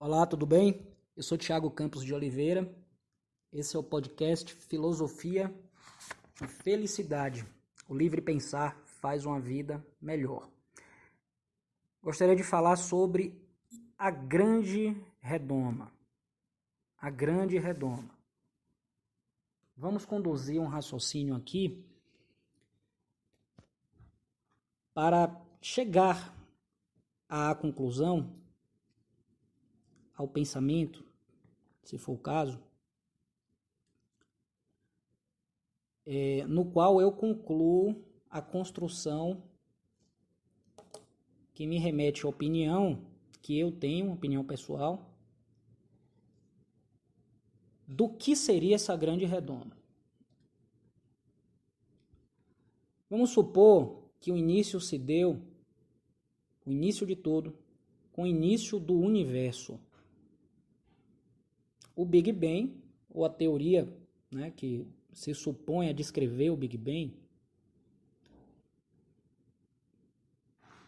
Olá, tudo bem? Eu sou Thiago Campos de Oliveira. Esse é o podcast Filosofia e Felicidade. O livre pensar faz uma vida melhor. Gostaria de falar sobre a Grande Redoma. A Grande Redoma. Vamos conduzir um raciocínio aqui para chegar à conclusão, ao pensamento, se for o caso, no qual eu concluo a construção que me remete à opinião que eu tenho, opinião pessoal, do que seria essa grande redoma. Vamos supor que o início se deu, o início de tudo, com o início do universo. O Big Bang, ou a teoria, que se supõe a descrever o Big Bang,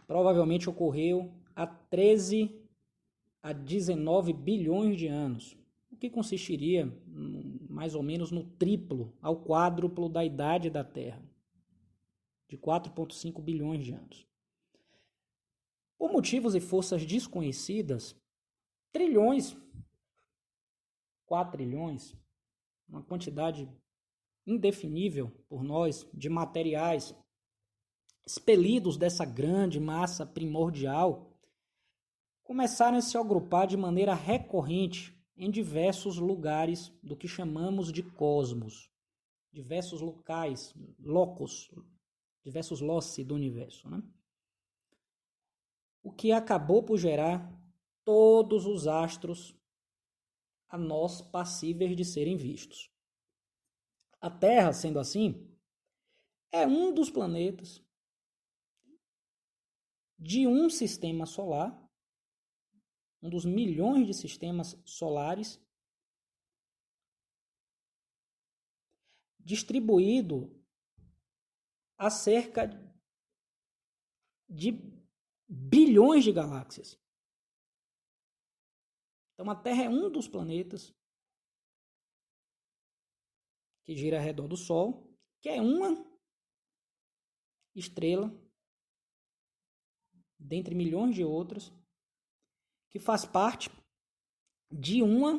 provavelmente ocorreu há 13 a 19 bilhões de anos, o que consistiria mais ou menos no triplo ao quádruplo da idade da Terra, de 4,5 bilhões de anos. Por motivos e forças desconhecidas, trilhões, quatrilhões, uma quantidade indefinível por nós de materiais expelidos dessa grande massa primordial, começaram a se agrupar de maneira recorrente em diversos lugares do que chamamos de cosmos, diversos locais, locos, diversos loci do universo, O que acabou por gerar todos os astros a nós passíveis de serem vistos. A Terra, sendo assim, é um dos planetas de um sistema solar, um dos milhões de sistemas solares, distribuído a cerca de bilhões de galáxias. Então a Terra é um dos planetas que gira ao redor do Sol, que é uma estrela, dentre milhões de outras, que faz parte de uma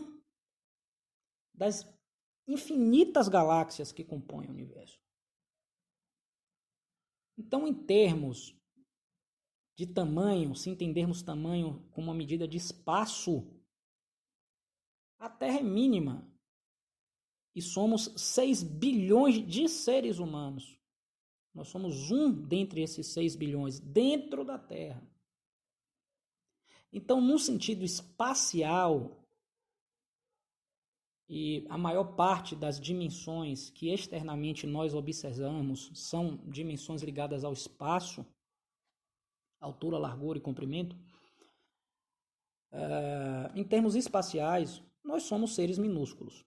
das infinitas galáxias que compõem o universo. Então, em termos de tamanho, se entendermos tamanho como uma medida de espaço, a Terra é mínima e somos 6 bilhões de seres humanos. Nós somos um dentre esses 6 bilhões dentro da Terra. Então, num sentido espacial, e a maior parte das dimensões que externamente nós observamos são dimensões ligadas ao espaço, altura, largura e comprimento, em termos espaciais, nós somos seres minúsculos.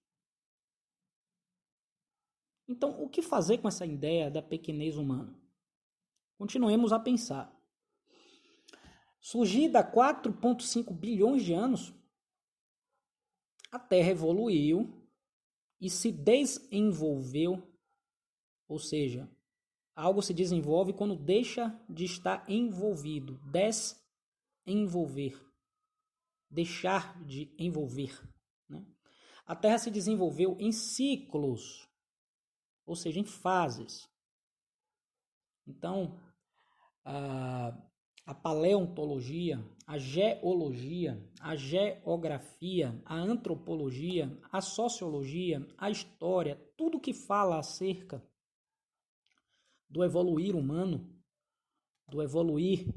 Então, o que fazer com essa ideia da pequenez humana? Continuemos a pensar. Surgida há 4,5 bilhões de anos, a Terra evoluiu e se desenvolveu, ou seja, algo se desenvolve quando deixa de estar envolvido, desenvolver, deixar de envolver. A Terra se desenvolveu em ciclos, ou seja, em fases. Então, a paleontologia, a geologia, a geografia, a antropologia, a sociologia, a história, tudo que fala acerca do evoluir humano, do evoluir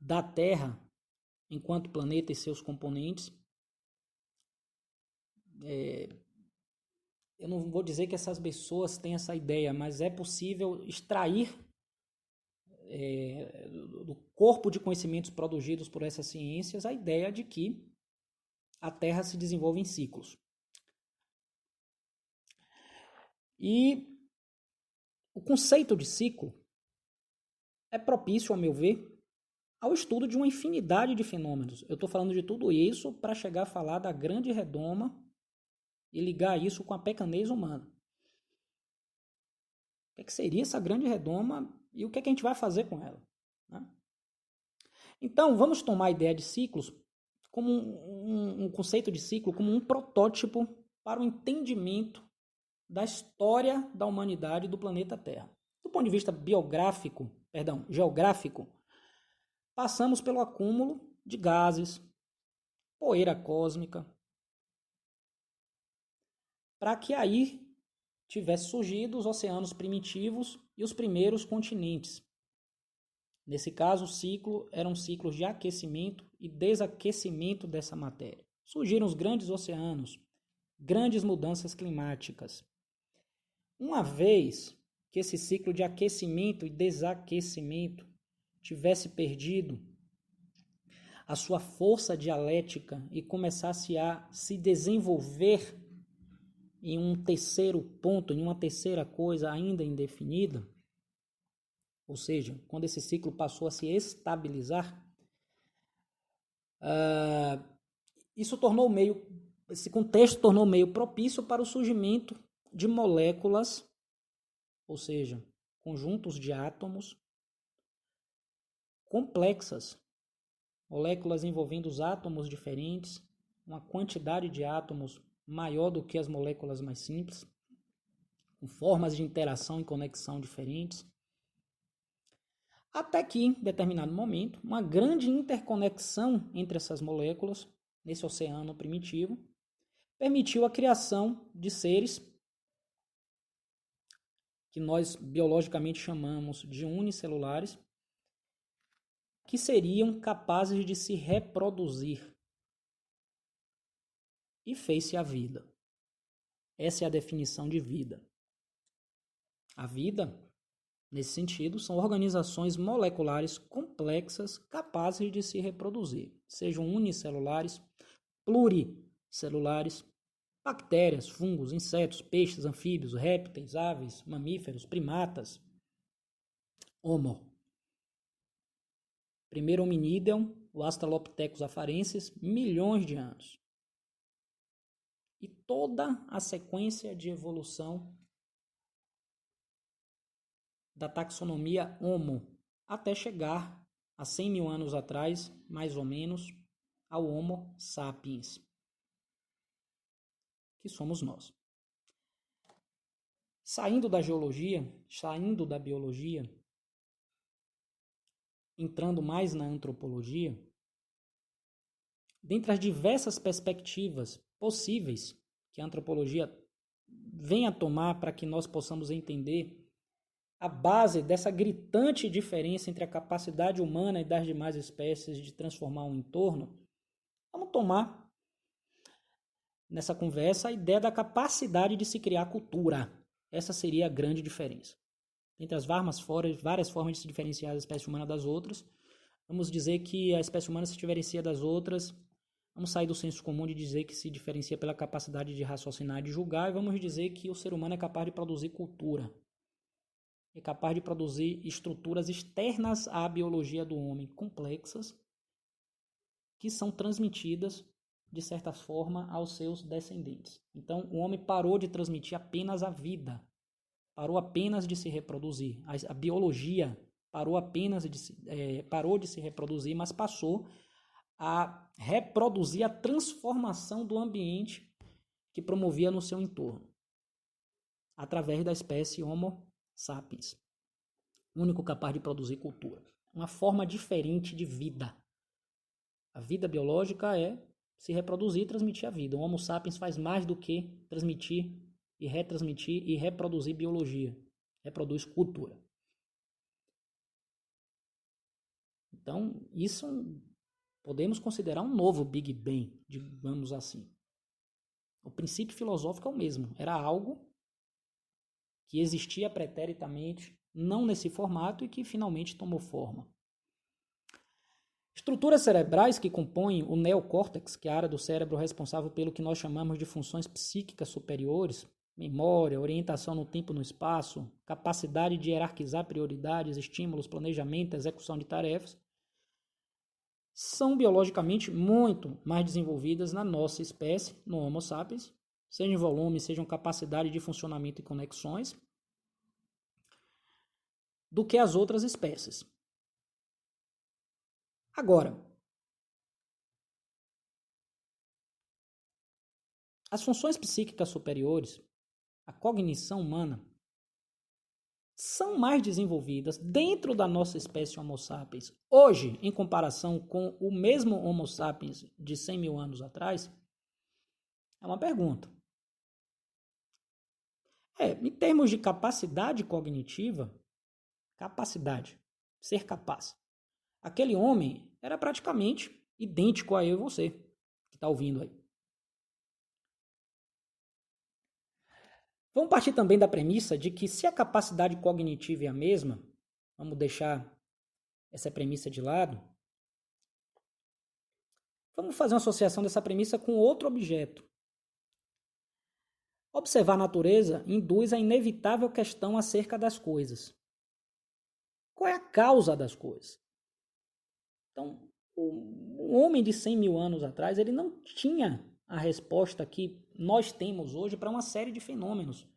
da Terra enquanto planeta e seus componentes, eu não vou dizer que essas pessoas têm essa ideia, mas é possível extrair do corpo de conhecimentos produzidos por essas ciências a ideia de que a Terra se desenvolve em ciclos. E o conceito de ciclo é propício, a meu ver, ao estudo de uma infinidade de fenômenos. Eu estou falando de tudo isso para chegar a falar da grande redoma e ligar isso com a pequenez humana. O que seria essa grande redoma e o que a gente vai fazer com ela? Né? Então, vamos tomar a ideia de ciclos como um conceito de ciclo como um protótipo para o entendimento da história da humanidade e do planeta Terra. Do ponto de vista geográfico, passamos pelo acúmulo de gases, poeira cósmica, para que aí tivesse surgido os oceanos primitivos e os primeiros continentes. Nesse caso, o ciclo eram ciclos de aquecimento e desaquecimento dessa matéria. Surgiram os grandes oceanos, grandes mudanças climáticas. Uma vez que esse ciclo de aquecimento e desaquecimento tivesse perdido a sua força dialética e começasse a se desenvolver em um terceiro ponto, em uma terceira coisa ainda indefinida, ou seja, quando esse ciclo passou a se estabilizar, esse contexto tornou meio propício para o surgimento de moléculas, ou seja, conjuntos de átomos complexas, moléculas envolvendo os átomos diferentes, uma quantidade de átomos maior do que as moléculas mais simples, com formas de interação e conexão diferentes. Até que, em determinado momento, uma grande interconexão entre essas moléculas, nesse oceano primitivo, permitiu a criação de seres que nós biologicamente chamamos de unicelulares, que seriam capazes de se reproduzir. E fez-se a vida. Essa é a definição de vida. A vida, nesse sentido, são organizações moleculares complexas capazes de se reproduzir, sejam unicelulares, pluricelulares, bactérias, fungos, insetos, peixes, anfíbios, répteis, aves, mamíferos, primatas. Homo. Primeiro hominídeo, o Australopithecus afarensis, milhões de anos. E toda a sequência de evolução da taxonomia Homo, até chegar a 100 mil anos atrás, mais ou menos, ao Homo sapiens, que somos nós. Saindo da geologia, saindo da biologia, entrando mais na antropologia, dentre as diversas perspectivas possíveis que a antropologia vem a tomar para que nós possamos entender a base dessa gritante diferença entre a capacidade humana e das demais espécies de transformar um entorno, vamos tomar nessa conversa a ideia da capacidade de se criar cultura. Essa seria a grande diferença. Entre as várias formas de se diferenciar a espécie humana das outras, vamos dizer que a espécie humana se diferencia das outras, vamos sair do senso comum de dizer que se diferencia pela capacidade de raciocinar e de julgar, e vamos dizer que o ser humano é capaz de produzir cultura. É capaz de produzir estruturas externas à biologia do homem, complexas, que são transmitidas, de certa forma, aos seus descendentes. Então, o homem parou de transmitir apenas a vida, parou apenas de se reproduzir. A biologia parou de se reproduzir, mas passou a reproduzir a transformação do ambiente que promovia no seu entorno, através da espécie Homo sapiens, único capaz de produzir cultura. Uma forma diferente de vida. A vida biológica é se reproduzir e transmitir a vida. O Homo sapiens faz mais do que transmitir e retransmitir e reproduzir biologia. Reproduz cultura. Então, isso podemos considerar um novo Big Bang, digamos assim. O princípio filosófico é o mesmo. Era algo que existia preteritamente, não nesse formato, e que finalmente tomou forma. Estruturas cerebrais que compõem o neocórtex, que é a área do cérebro responsável pelo que nós chamamos de funções psíquicas superiores, memória, orientação no tempo e no espaço, capacidade de hierarquizar prioridades, estímulos, planejamento, execução de tarefas, são biologicamente muito mais desenvolvidas na nossa espécie, no Homo sapiens, seja em volume, seja em capacidade de funcionamento e conexões, do que as outras espécies. Agora, as funções psíquicas superiores, a cognição humana, são mais desenvolvidas dentro da nossa espécie Homo sapiens, hoje, em comparação com o mesmo Homo sapiens de 100 mil anos atrás? É uma pergunta. Em termos de capacidade cognitiva, capacidade, ser capaz, aquele homem era praticamente idêntico a eu e você, que está ouvindo aí. Vamos partir também da premissa de que se a capacidade cognitiva é a mesma, vamos deixar essa premissa de lado, vamos fazer uma associação dessa premissa com outro objeto. Observar a natureza induz a inevitável questão acerca das coisas. Qual é a causa das coisas? Então, o homem de 100 mil anos atrás, ele não tinha a resposta que nós temos hoje para uma série de fenômenos.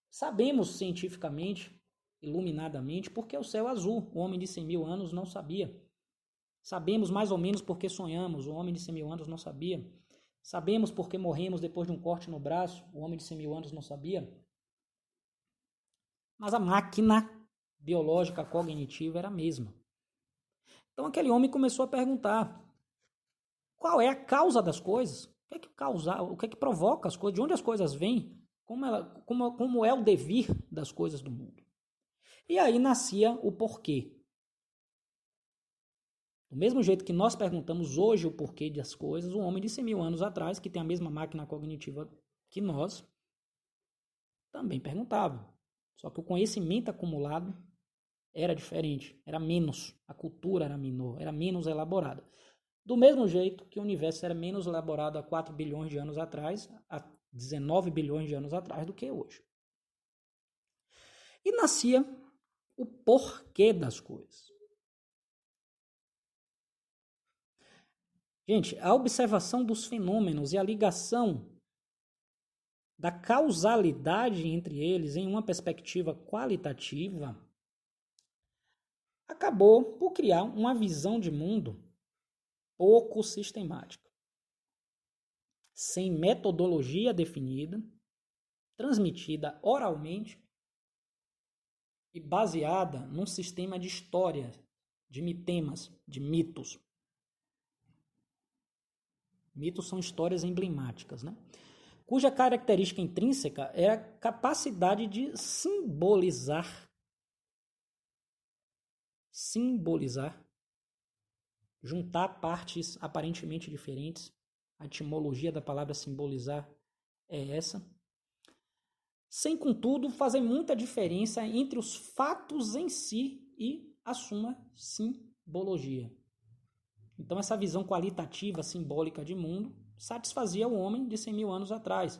Sabemos cientificamente, iluminadamente, porque o céu é azul. O homem de 100 mil anos não sabia. Sabemos mais ou menos porque sonhamos. O homem de 100 mil anos não sabia. Sabemos porque morremos depois de um corte no braço. O homem de 100 mil anos não sabia. Mas a máquina biológica cognitiva era a mesma. Então aquele homem começou a perguntar: qual é a causa das coisas? O que é que provoca as coisas? De onde as coisas vêm? Como é o devir das coisas do mundo? E aí nascia o porquê. Do mesmo jeito que nós perguntamos hoje o porquê das coisas, um homem de 100 mil anos atrás, que tem a mesma máquina cognitiva que nós, também perguntava. Só que o conhecimento acumulado era diferente, era menos, a cultura era menor, era menos elaborada. Do mesmo jeito que o universo era menos elaborado há 4 bilhões de anos atrás, há 19 bilhões de anos atrás do que hoje. E nascia o porquê das coisas. Gente, a observação dos fenômenos e a ligação da causalidade entre eles em uma perspectiva qualitativa acabou por criar uma visão de mundo pouco sistemática, sem metodologia definida, transmitida oralmente e baseada num sistema de história, de mitemas, de mitos. Mitos são histórias emblemáticas, né? Cuja característica intrínseca é a capacidade de simbolizar, juntar partes aparentemente diferentes. A etimologia da palavra simbolizar é essa. Sem, contudo, fazer muita diferença entre os fatos em si e a sua simbologia. Então, essa visão qualitativa, simbólica de mundo, satisfazia o homem de 100 mil anos atrás.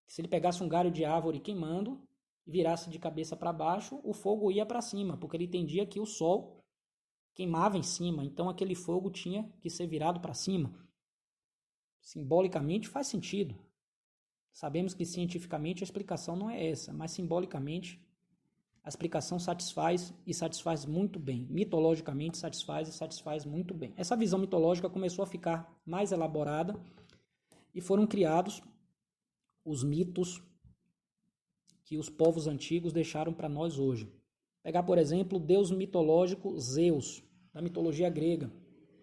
Se ele pegasse um galho de árvore queimando e virasse de cabeça para baixo, o fogo ia para cima, porque ele entendia que o sol queimava em cima, então aquele fogo tinha que ser virado para cima. Simbolicamente faz sentido. Sabemos que cientificamente a explicação não é essa, mas simbolicamente a explicação satisfaz e satisfaz muito bem. Mitologicamente satisfaz e satisfaz muito bem. Essa visão mitológica começou a ficar mais elaborada e foram criados os mitos que os povos antigos deixaram para nós hoje. Pegar, por exemplo, o deus mitológico Zeus, da mitologia grega,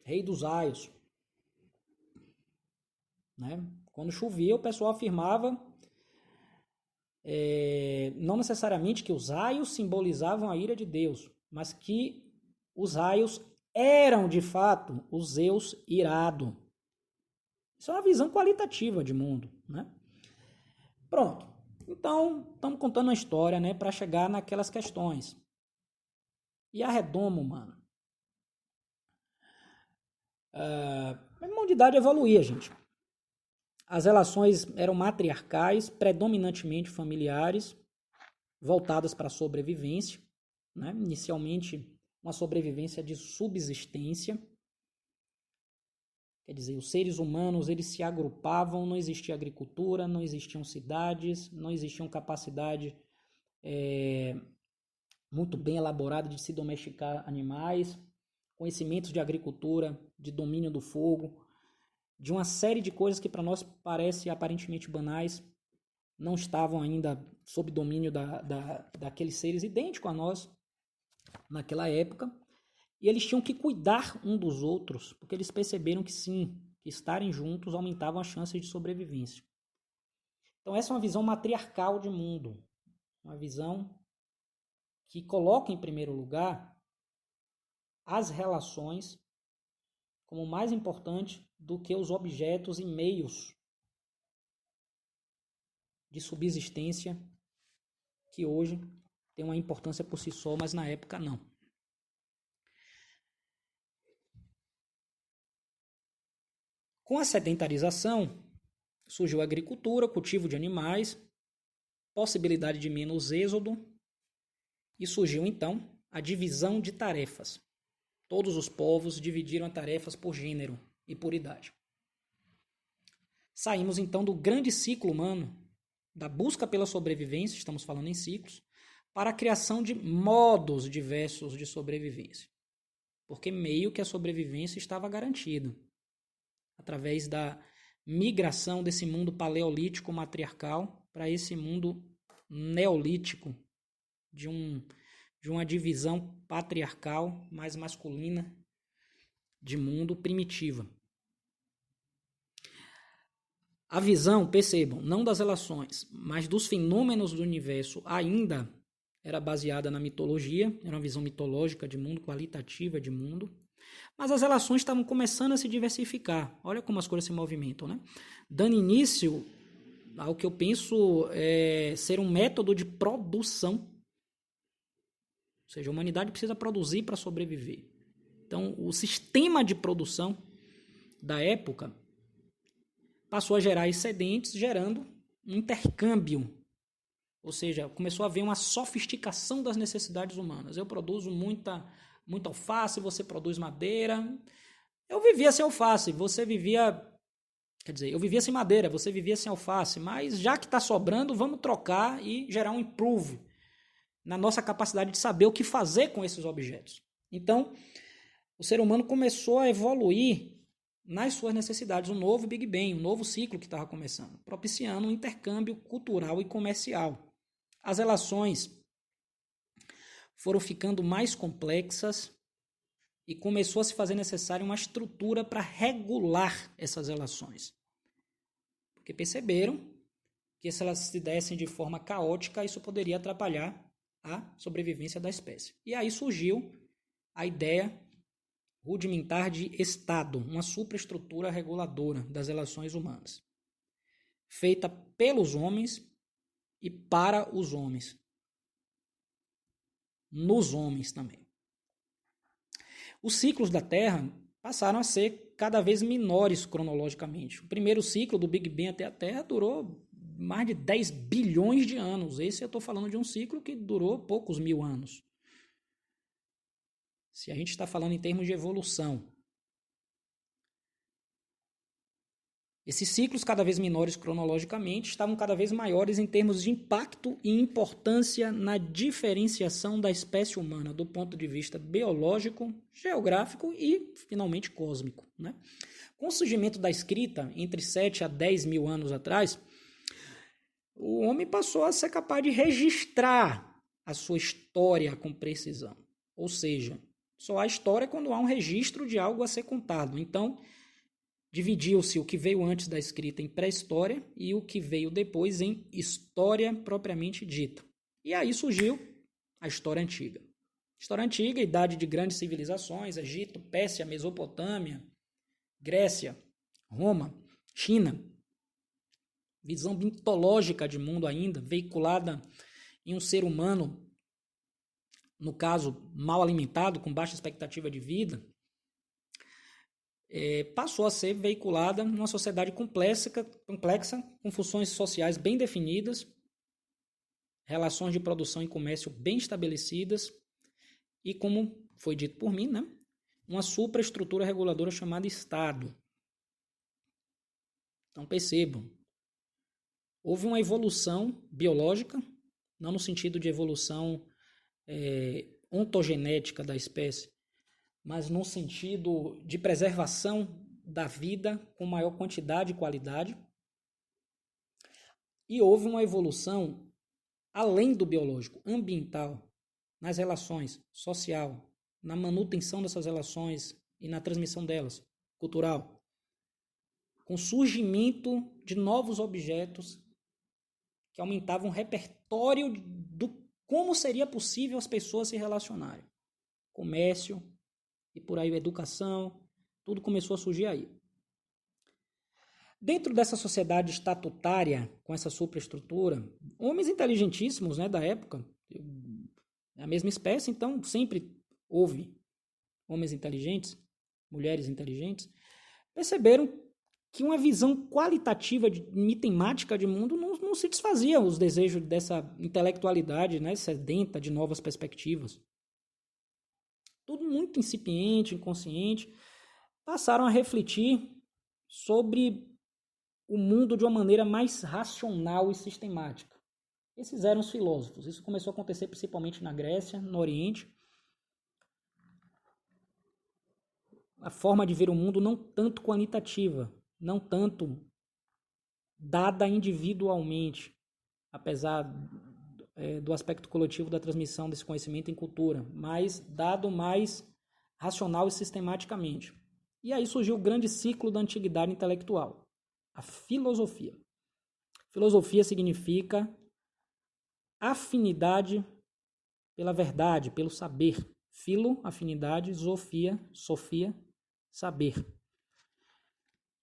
rei dos raios. Né? Quando chovia, o pessoal afirmava não necessariamente que os raios simbolizavam a ira de Deus, mas que os raios eram, de fato, o Zeus irado. Isso é uma visão qualitativa de mundo. Né? Pronto. Então, estamos contando uma história, né, para chegar naquelas questões. E a redoma humana? A humanidade evoluía, gente. As relações eram matriarcais, predominantemente familiares, voltadas para a sobrevivência. Né? Inicialmente, uma sobrevivência de subsistência. Quer dizer, os seres humanos eles se agrupavam, não existia agricultura, não existiam cidades, não existiam capacidade muito bem elaborada de se domesticar animais, conhecimentos de agricultura, de domínio do fogo, de uma série de coisas que para nós parecem aparentemente banais, não estavam ainda sob domínio daqueles seres idênticos a nós naquela época. E eles tinham que cuidar um dos outros, porque eles perceberam que sim, que estarem juntos aumentavam as chances de sobrevivência. Então essa é uma visão matriarcal de mundo, uma visão que coloca em primeiro lugar as relações como mais importante do que os objetos e meios de subsistência que hoje tem uma importância por si só, mas na época não. Com a sedentarização, surgiu a agricultura, cultivo de animais, possibilidade de menos êxodo e surgiu então a divisão de tarefas. Todos os povos dividiram as tarefas por gênero e por idade. Saímos então do grande ciclo humano, da busca pela sobrevivência, estamos falando em ciclos, para a criação de modos diversos de sobrevivência. Porque meio que a sobrevivência estava garantida através da migração desse mundo paleolítico matriarcal para esse mundo neolítico, de uma divisão patriarcal mais masculina de mundo primitiva. A visão, percebam, não das relações, mas dos fenômenos do universo ainda era baseada na mitologia, era uma visão mitológica de mundo, qualitativa de mundo, mas as relações estavam começando a se diversificar. Olha como as coisas se movimentam, né? Dando início ao que eu penso ser um método de produção. Ou seja, a humanidade precisa produzir para sobreviver. Então, o sistema de produção da época passou a gerar excedentes, gerando um intercâmbio. Ou seja, começou a haver uma sofisticação das necessidades humanas. Eu produzo muita alface, você produz madeira. Eu vivia sem alface, você vivia... Quer dizer, eu vivia sem madeira, você vivia sem alface, mas já que está sobrando, vamos trocar e gerar um improve na nossa capacidade de saber o que fazer com esses objetos. Então, o ser humano começou a evoluir nas suas necessidades, um novo Big Bang, um novo ciclo que estava começando, propiciando um intercâmbio cultural e comercial. As relações foram ficando mais complexas e começou a se fazer necessária uma estrutura para regular essas relações. Porque perceberam que se elas se dessem de forma caótica, isso poderia atrapalhar a sobrevivência da espécie. E aí surgiu a ideia rudimentar de Estado, uma superestrutura reguladora das relações humanas, feita pelos homens e para os homens, nos homens também. Os ciclos da Terra passaram a ser cada vez menores cronologicamente. O primeiro ciclo do Big Bang até a Terra durou mais de 10 bilhões de anos. Esse eu estou falando de um ciclo que durou poucos mil anos. Se a gente está falando em termos de evolução. Esses ciclos, cada vez menores cronologicamente, estavam cada vez maiores em termos de impacto e importância na diferenciação da espécie humana do ponto de vista biológico, geográfico e, finalmente, cósmico, né? Com o surgimento da escrita, entre 7 a 10 mil anos atrás, o homem passou a ser capaz de registrar a sua história com precisão. Ou seja, só há história quando há um registro de algo a ser contado. Então, dividiu-se o que veio antes da escrita em pré-história e o que veio depois em história propriamente dita. E aí surgiu a história antiga. História antiga, idade de grandes civilizações, Egito, Pérsia, Mesopotâmia, Grécia, Roma, China. Visão mitológica de mundo ainda, veiculada em um ser humano, no caso, mal alimentado, com baixa expectativa de vida, passou a ser veiculada numa sociedade complexa, com funções sociais bem definidas, relações de produção e comércio bem estabelecidas e como foi dito por mim, né? Uma supraestrutura reguladora chamada Estado. Então percebam, houve uma evolução biológica, não no sentido de evolução ontogenética da espécie, mas no sentido de preservação da vida com maior quantidade e qualidade. E houve uma evolução além do biológico, ambiental, nas relações, social, na manutenção dessas relações e na transmissão delas, cultural, com surgimento de novos objetos que aumentavam o repertório do como seria possível as pessoas se relacionarem. Comércio e por aí educação, tudo começou a surgir aí. Dentro dessa sociedade estatutária, com essa superestrutura, homens inteligentíssimos, né, da época, a mesma espécie, então sempre houve homens inteligentes, mulheres inteligentes, perceberam que uma visão qualitativa e temática de mundo não se desfazia os desejos dessa intelectualidade, né, sedenta de novas perspectivas. Tudo muito incipiente, inconsciente, passaram a refletir sobre o mundo de uma maneira mais racional e sistemática. Esses eram os filósofos. Isso começou a acontecer principalmente na Grécia, no Oriente. A forma de ver o mundo não tanto quantitativa, não tanto dada individualmente, apesar do aspecto coletivo da transmissão desse conhecimento em cultura, mas dado mais racional e sistematicamente. E aí surgiu o grande ciclo da antiguidade intelectual, a filosofia. Filosofia significa afinidade pela verdade, pelo saber. Filo, afinidade, sofia, saber.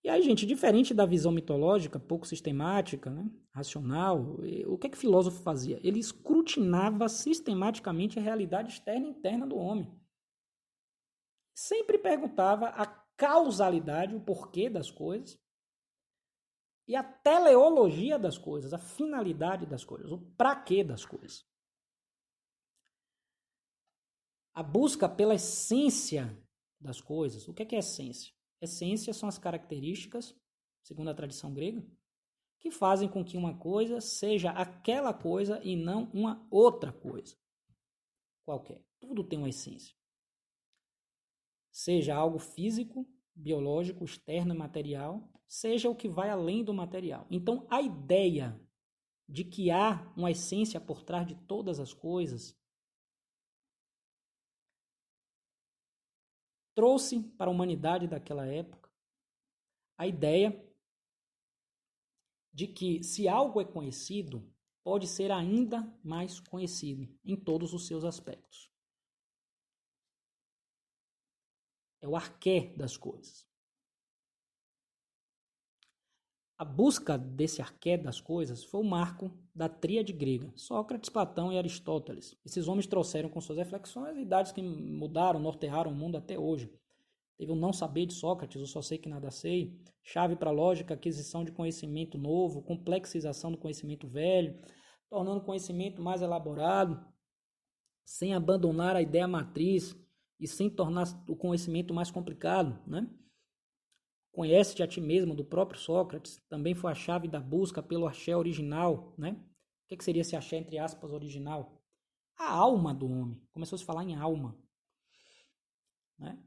E aí, gente, diferente da visão mitológica, pouco sistemática, né, racional, o que é que o filósofo fazia? Ele escrutinava sistematicamente a realidade externa e interna do homem. Sempre perguntava a causalidade, o porquê das coisas, e a teleologia das coisas, a finalidade das coisas, o pra quê das coisas. A busca pela essência das coisas. O que é essência? Essência são as características, segundo a tradição grega, que fazem com que uma coisa seja aquela coisa e não uma outra coisa qualquer. Tudo tem uma essência. Seja algo físico, biológico, externo e material, seja o que vai além do material. Então, a ideia de que há uma essência por trás de todas as coisas trouxe para a humanidade daquela época a ideia de que se algo é conhecido, pode ser ainda mais conhecido em todos os seus aspectos. É o arqué das coisas. A busca desse arqué das coisas foi o marco da tríade grega, Sócrates, Platão e Aristóteles. Esses homens trouxeram com suas reflexões ideias que mudaram, nortearam o mundo até hoje. Teve o não saber de Sócrates, o só sei que nada sei, chave para a lógica, aquisição de conhecimento novo, complexização do conhecimento velho, tornando o conhecimento mais elaborado, sem abandonar a ideia matriz e sem tornar o conhecimento mais complicado, né? Conhece-te a ti mesmo, do próprio Sócrates, também foi a chave da busca pelo axé original, né? O que seria esse axé, entre aspas, original? A alma do homem. Começou a se falar em alma, né?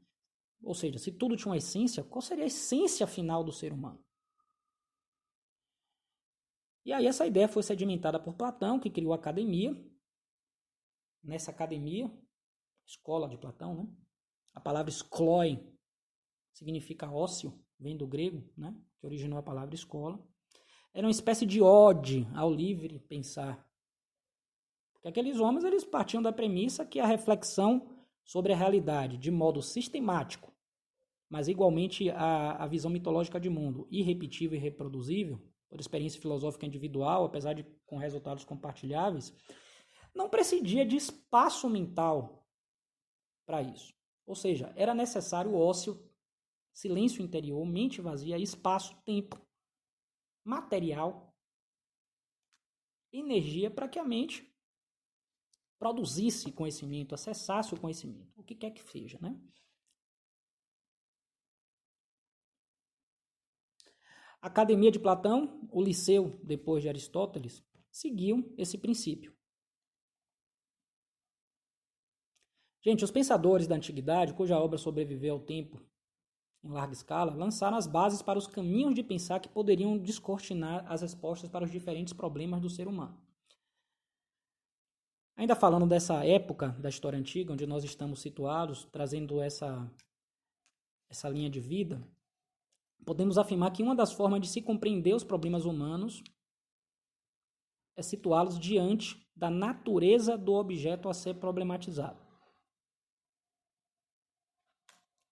Ou seja, se tudo tinha uma essência, qual seria a essência final do ser humano? E aí essa ideia foi sedimentada por Platão, que criou a academia. Nessa academia, escola de Platão, né? A palavra skloi significa ócio, vem do grego, né? Que originou a palavra escola. Era uma espécie de ode ao livre pensar. Porque aqueles homens eles partiam da premissa que a reflexão sobre a realidade, de modo sistemático, mas igualmente a visão mitológica de mundo, irrepetível e reproduzível, por experiência filosófica individual, apesar de com resultados compartilháveis, não prescindia de espaço mental para isso. Ou seja, era necessário ócio, silêncio interior, mente vazia, espaço, tempo, material, energia para que a mente produzisse conhecimento, acessasse o conhecimento, o que quer que seja, né? A Academia de Platão, o Liceu, depois de Aristóteles, seguiu esse princípio. Gente, os pensadores da antiguidade, cuja obra sobreviveu ao tempo em larga escala, lançaram as bases para os caminhos de pensar que poderiam descortinar as respostas para os diferentes problemas do ser humano. Ainda falando dessa época da história antiga, onde nós estamos situados, trazendo essa linha de vida, podemos afirmar que uma das formas de se compreender os problemas humanos é situá-los diante da natureza do objeto a ser problematizado.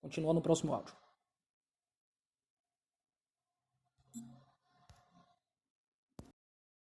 Continua no próximo áudio.